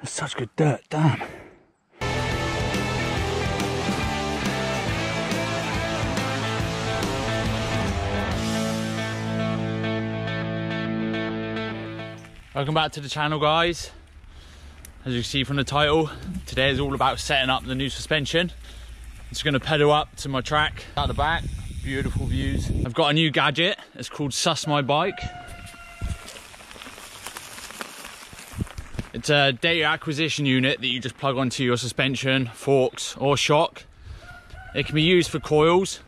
That's such good dirt, damn. Welcome back to the channel, guys. As you can see from the title, today is all about setting up the new suspension. I'm just going to pedal up to my track out the back. Beautiful views. I've got a new gadget. It's called Sus My Bike. It's a data acquisition unit that you just plug onto your suspension, forks or shock. It can be used for coils,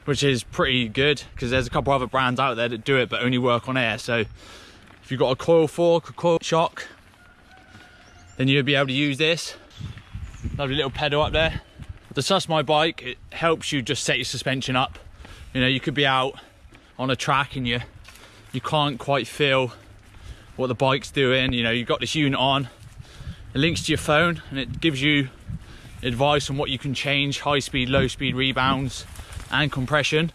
which is pretty good because there's a couple other brands out there that do it but only work on air. So if you've got a coil fork, a coil shock, then you'll be able to use this. Lovely little pedal up there. The Sus My Bike, it helps you just set your suspension up. You know, you could be out on a track and you can't quite feel what the bike's doing. You know, you've got this unit on, it links to your phone and it gives you advice on what you can change, high speed, low speed rebounds and compression.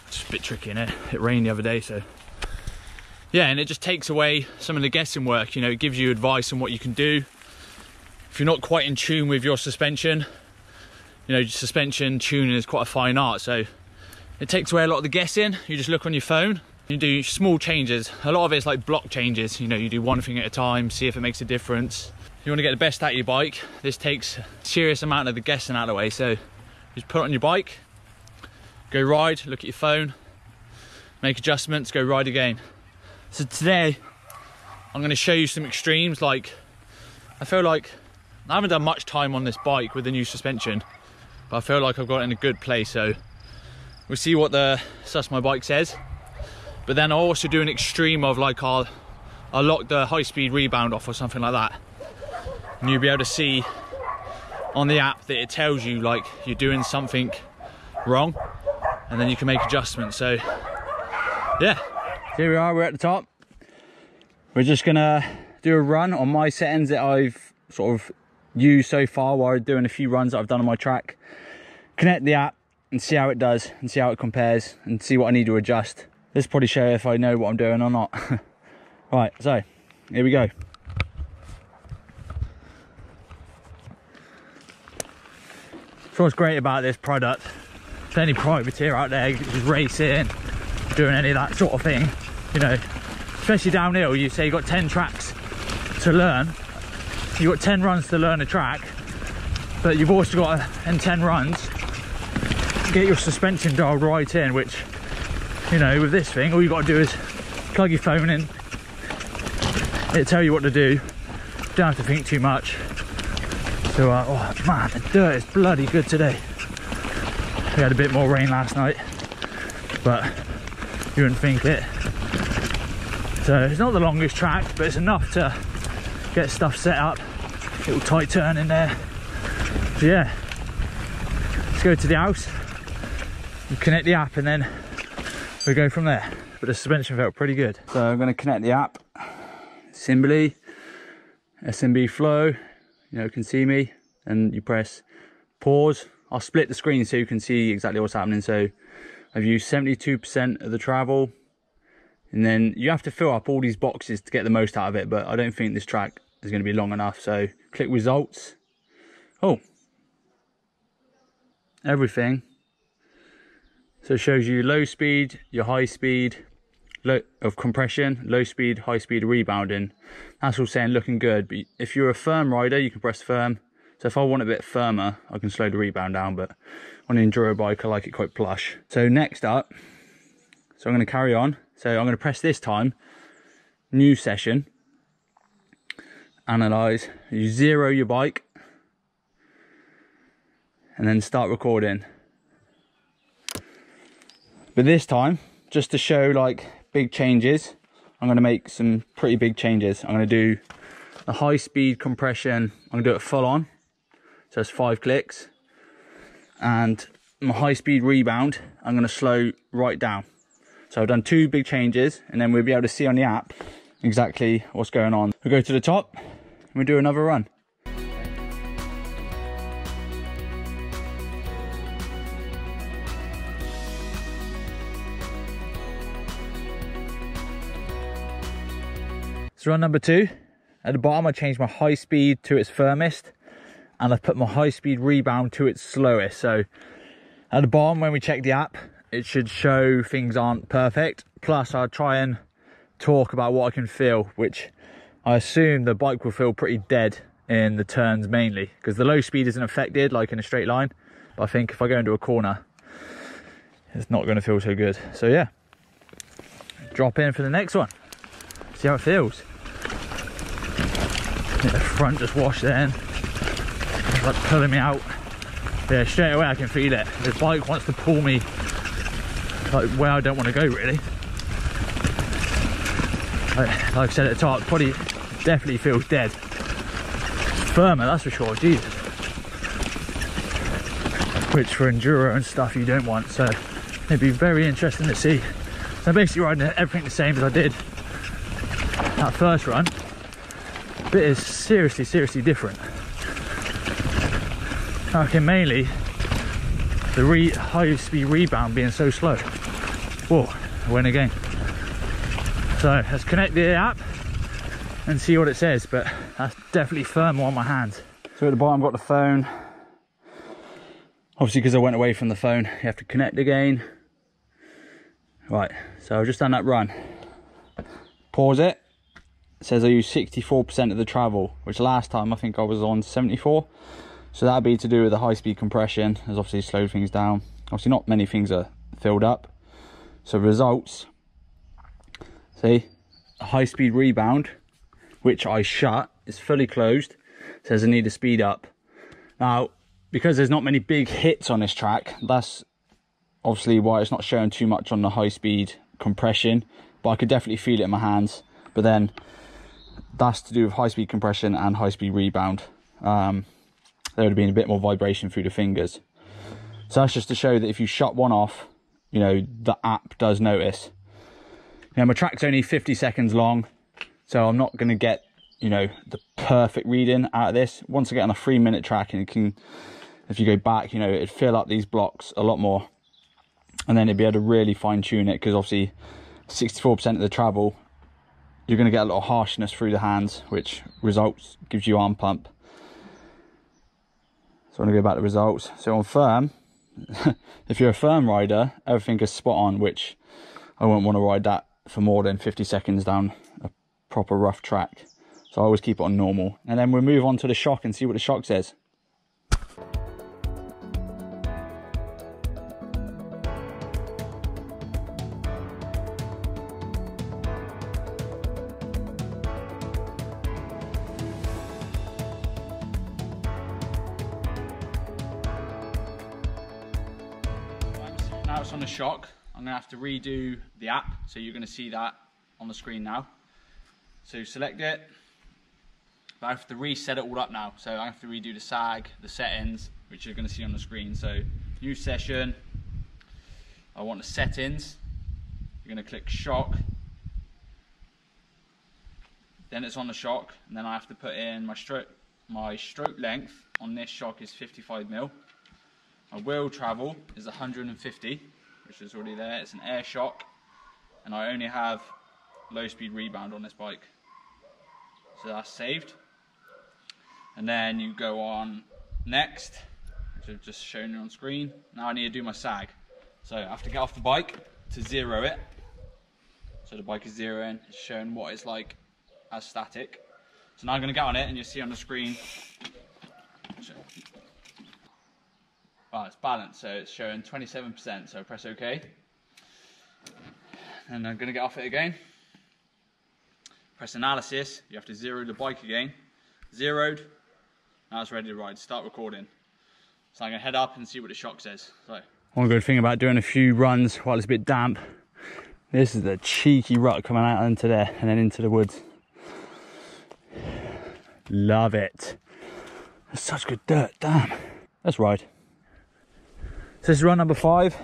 It's a bit tricky, innit? It rained the other day, so yeah, and it just takes away some of the guessing work. You know, it gives you advice on what you can do. If you're not quite in tune with your suspension, you know, suspension tuning is quite a fine art, so it takes away a lot of the guessing. You just look on your phone, you do small changes. A lot of it's like block changes. You know, you do one thing at a time, see if it makes a difference. If you want to get the best out of your bike, this takes a serious amount of the guessing out of the way. So just put it on your bike, go ride, look at your phone, make adjustments, go ride again. So today, I'm going to show you some extremes. Like, I feel like I haven't done much time on this bike with the new suspension, but I feel like I've got it in a good place. So we'll see what the Sus My Bike says. But then I'll also do an extreme of like, I'll lock the high speed rebound off or something like that. And you'll be able to see on the app that it tells you like you're doing something wrong, and then you can make adjustments. So yeah. Here we are, we're at the top. We're just gonna do a run on my settings that I've sort of used so far while doing a few runs that I've done on my track. Connect the app and see how it does and see how it compares and see what I need to adjust. This will probably show if I know what I'm doing or not. Right, so here we go. So what's great about this product, if any privateer out there just racing, doing any of that sort of thing, you know, especially downhill, you say you've got 10 tracks to learn, you've got 10 runs to learn a track, but you've also got in 10 runs to get your suspension dialed right in, which, you know, with this thing all you got to do is plug your phone in, it'll tell you what to do, don't have to think too much. So oh man, the dirt is bloody good today. We had a bit more rain last night, but you wouldn't think it. So it's not the longest track, but it's enough to get stuff set up. Little tight turn in there. So yeah, let's go to the house, we connect the app, and then we go from there. But the suspension felt pretty good. So I'm going to connect the app. Symbly, SMB flow. You know, you can see me, and you press pause. I'll split the screen so you can see exactly what's happening. So I've used 72% of the travel, and then you have to fill up all these boxes to get the most out of it, but I don't think this track is going to be long enough. So click results. Oh, everything. So it shows you low speed, your high speed, low of compression, low speed, high speed rebounding. That's all saying looking good, but if you're a firm rider, you can press firm. So if I want it a bit firmer, I can slow the rebound down, but on an enduro bike, I like it quite plush. So next up, so I'm going to carry on. So I'm going to press this time, new session, analyze, you zero your bike, and then start recording. But this time, just to show like big changes, I'm going to make some pretty big changes. I'm going to do the high speed compression, I'm going to do it full on. So it's 5 clicks, and my high speed rebound I'm going to slow right down. So I've done 2 big changes, and then we'll be able to see on the app exactly what's going on. We'll go to the top and we'll do another run. So run number 2, At the bottom I changed my high speed to its firmest, and I've put my high speed rebound to its slowest. So at the bottom, when we check the app, it should show things aren't perfect. Plus I'll try and talk about what I can feel, which I assume the bike will feel pretty dead in the turns mainly, because the low speed isn't affected like in a straight line. But I think if I go into a corner, it's not going to feel so good. So yeah, drop in for the next one, see how it feels. The front just washed then, it's like pulling me out. Yeah, straight away I can feel it. This bike wants to pull me like where I don't want to go really. Like I said at the top, probably definitely feels dead. It's firmer, that's for sure, Jesus. Which for enduro and stuff you don't want, so it'd be very interesting to see. So I'm basically riding everything the same as I did that first run, but it is seriously different. I reckon mainly the high speed rebound being so slow. Whoa, I went again. So let's connect the app and see what it says, but that's definitely firmer on my hands. So at the bottom I've got the phone. Obviously because I went away from the phone, you have to connect again. Right, so I've just done that run. Pause it. It says I use 64% of the travel, which last time I think I was on 74. So that'd be to do with the high speed compression, has obviously slowed things down. Obviously not many things are filled up. So results, see, a high speed rebound, which I shut, is fully closed, says I need to speed up. Now, because there's not many big hits on this track, that's obviously why it's not showing too much on the high speed compression, but I could definitely feel it in my hands. But then that's to do with high speed compression and high speed rebound. There would have been a bit more vibration through the fingers. So that's just to show that if you shut one off, you know, the app does notice. You know, my track's only 50 seconds long, so I'm not going to get, you know, the perfect reading out of this. Once I get on a 3-minute track, and it can, if you go back, you know, it'd fill up these blocks a lot more, and then it'd be able to really fine tune it, because obviously 64% of the travel, you're going to get a lot of harshness through the hands, which results gives you arm pump. So I'm going to go back to results. So on firm, if you're a firm rider, everything is spot on, which I wouldn't want to ride that for more than 50 seconds down a proper rough track. So I always keep it on normal. And then we'll move on to the shock and see what the shock says. Now it's on the shock, I'm going to have to redo the app, so you're going to see that on the screen now. So select it, but I have to reset it all up now, so I have to redo the sag, the settings, which you're going to see on the screen. So new session, I want the settings, you're going to click shock, then it's on the shock, and then I have to put in my stroke length on this shock is 55mm. My wheel travel is 150, which is already there. It's an air shock, and I only have low speed rebound on this bike. So that's saved. And then you go on next, which I've just shown you on screen. Now I need to do my sag. So I have to get off the bike to zero it. So the bike is zeroing, it's showing what it's like as static. So now I'm going to get on it, and you'll see on the screen. Oh, it's balanced, so it's showing 27%, so press OK. And I'm going to get off it again. Press analysis, you have to zero the bike again. Zeroed, now it's ready to ride, start recording. So I'm going to head up and see what the shock says. So, one good thing about doing a few runs while it's a bit damp, this is the cheeky rut coming out into there and then into the woods. Love it. That's such good dirt, damn. Let's ride. So this is run number 5.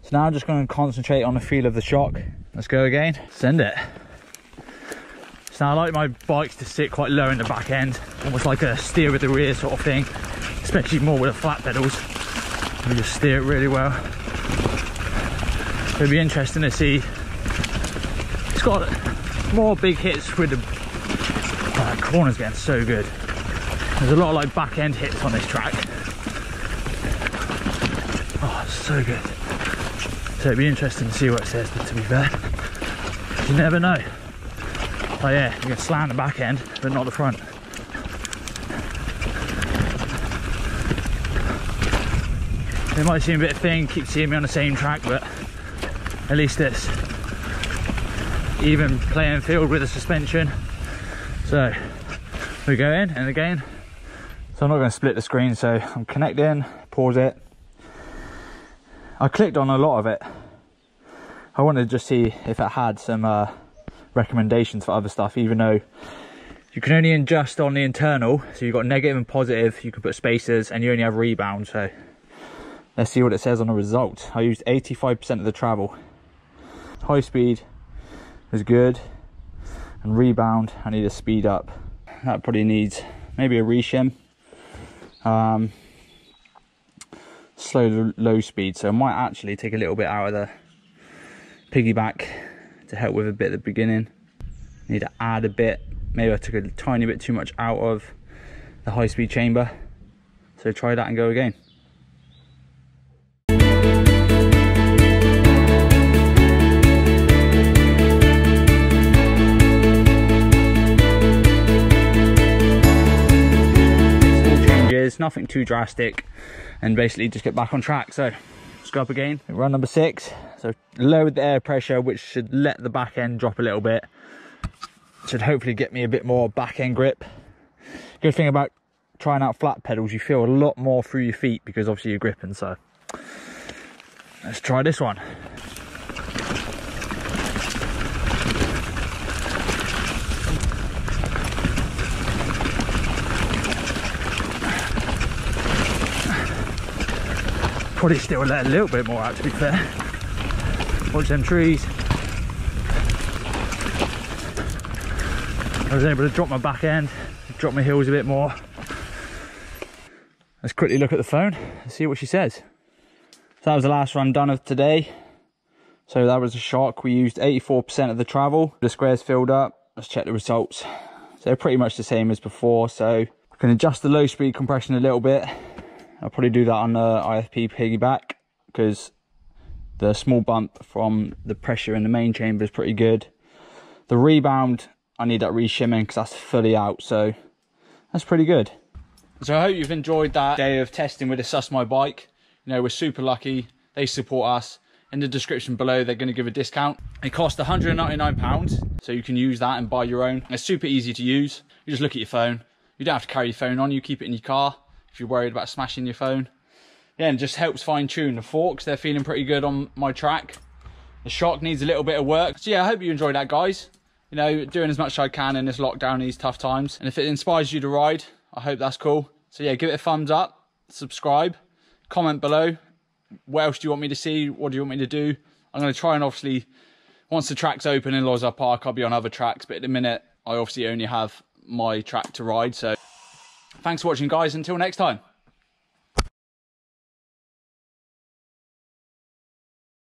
So now I'm just going to concentrate on the feel of the shock. Let's go again. Send it. So now I like my bikes to sit quite low in the back end, almost like a steer with the rear sort of thing, especially more with the flat pedals. You just steer it really well. It'll be interesting to see. It's got more big hits with the corner's getting so good. There's a lot of like back end hits on this track. Oh, it's so good. So it'd be interesting to see what it says, but to be fair, you never know. Oh yeah, you can slam the back end, but not the front. It might seem a bit thin, keep seeing me on the same track, but at least it's even playing field with the suspension. So we go in and again. So I'm not going to split the screen, so I'm connecting, pause it. I clicked on a lot of it. I wanted to just see if it had some recommendations for other stuff, even though you can only adjust on the internal. So you've got negative and positive, you can put spacers, and you only have rebound. So let's see what it says on the result. I used 85% of the travel. High speed is good, and rebound I need to speed up. That probably needs maybe a reshim. Slow low speed, so I might actually take a little bit out of the piggyback to help with a bit at the beginning. Need to add a bit. Maybe I took a tiny bit too much out of the high speed chamber, so try that and go again. Nothing too drastic, and basically just get back on track. So let's go up again. Run number 6. So lowered the air pressure, which should let the back end drop a little bit. Should hopefully get me a bit more back end grip. Good thing about trying out flat pedals, you feel a lot more through your feet because obviously you're gripping. So let's try this one. Probably still let a little bit more out, to be fair. Watch them trees. I was able to drop my back end, drop my heels a bit more. Let's quickly look at the phone and see what she says. So that was the last run done of today. So that was a shock. We used 84% of the travel. The squares filled up. Let's check the results. So they're pretty much the same as before. So I can adjust the low speed compression a little bit. I'll probably do that on the IFP piggyback because the small bump from the pressure in the main chamber is pretty good. The rebound, I need that reshimming because that's fully out, so that's pretty good. So I hope you've enjoyed that day of testing with the Sus My Bike. You know, we're super lucky. They support us. In the description below, they're going to give a discount. It costs £199, so you can use that and buy your own. It's super easy to use. You just look at your phone. You don't have to carry your phone on you, keep it in your car if you're worried about smashing your phone. Yeah, and it just helps fine tune the forks. They're feeling pretty good on my track. The shock needs a little bit of work. So yeah, I hope you enjoyed that, guys. You know, doing as much as I can in this lockdown, these tough times. And if it inspires you to ride, I hope that's cool. So yeah, give it a thumbs up, subscribe, comment below. What else do you want me to see? What do you want me to do? I'm going to try and obviously, once the track's open in Loza Park, I'll be on other tracks. But at the minute, I obviously only have my track to ride. So thanks for watching, guys. Until next time.